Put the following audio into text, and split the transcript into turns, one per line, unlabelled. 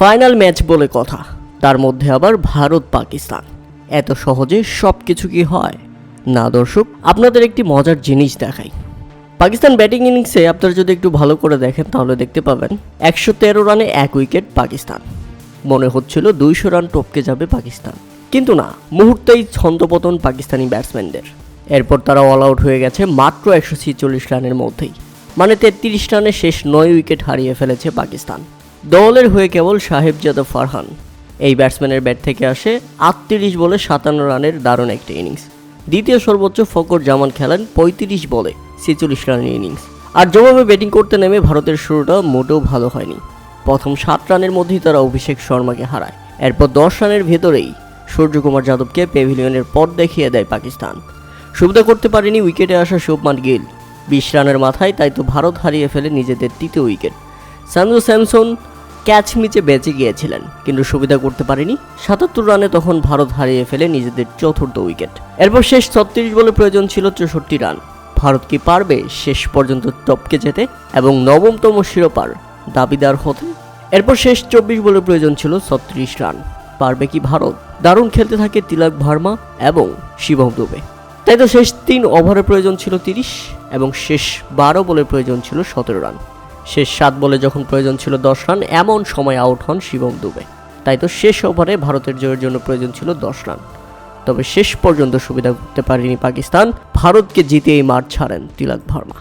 Final match বলে কথা, তার মধ্যে আবার ভারত পাকিস্তান। এত সহজে সব কিছু কি হয়? না দর্শক, আপনাদের একটি মজার জিনিস দেখাই। পাকিস্তান ব্যাটিং ইনিংসে আপনারা যদি একটু ভালো করে দেখেন তাহলে দেখতে পাবেন 113 রানে 1 উইকেট পাকিস্তান। মনে হচ্ছিল 200 রান টপকে যাবে পাকিস্তান, কিন্তু না, মুহূর্তেই ছন্দপতন পাকিস্তানি ব্যাটসম্যানদের। এরপর তারা অল আউট হয়ে গেছে মাত্র 146 রানের মধ্যেই, মানে 33 রানে শেষ 9 উইকেট হারিয়ে ফেলেছে পাকিস্তান। দলের হয়ে কেবল সাহেবজাদা ফারহান এই ব্যাটসম্যানের ব্যাট থেকে আসে 38 বলে 57 রানের দারুণ একটা ইনিংস। দ্বিতীয় সর্বোচ্চ ফকর জামান খেলেন 35 বলে 46 রানের ইনিংস। আর জবাবে ব্যাটিং করতে নেমে ভারতের শুরুটা মোটেও ভালো হয়নি। প্রথম 7 রানের মধ্যেই তারা অভিষেক শর্মাকে হারায়। এরপর 10 রানের ভেতরেই সূর্যকুমার যাদবকে প্যাভিলিয়নের পথ দেখিয়ে দেয় পাকিস্তান। সুবিধা করতে পারেনি উইকেটে আসা শুভমান গিল 20 রানের মাথায়, তাই তো ভারত হারিয়ে ফেলে নিজেদের তৃতীয় উইকেট। সঞ্জু স্যামসন ক্যাচ মিচে বেঁচে গিয়েছিলেন, কিন্তু সুবিধা করতে পারেনি। 77 রানে তখন ভারত হারিয়ে ফেলে নিজেদের চতুর্থ উইকেট। এরপর শেষ 36 বলে প্রয়োজন ছিল 64 রান। ভারত কি পারবে শেষ পর্যন্ত টপকে যেতে এবং নবমতম শিরোপার দাবিদার হতে? এরপর শেষ 24 বলে প্রয়োজন ছিল 36 রান। পারবে কি ভারত? দারুণ খেলতে থাকে তিলক ভার্মা এবং শিবম দুবে। তাই তো শেষ 3 ওভারের প্রয়োজন ছিল 30 এবং শেষ 12 বলে প্রয়োজন ছিল 17 রান। শেষ 7 বলে যখন প্রয়োজন ছিল 10 রান, এমন সময় আউট হন শিবম দুবে। তাই তো শেষ ওভারে ভারতের জয়ের জন্য প্রয়োজন ছিল 10 রান। তবে শেষ পর্যন্ত সুবিধা করতে পারেনি পাকিস্তান। ভারতকে জিতেই মাঠ ছাড়েন তিলক ভার্মা।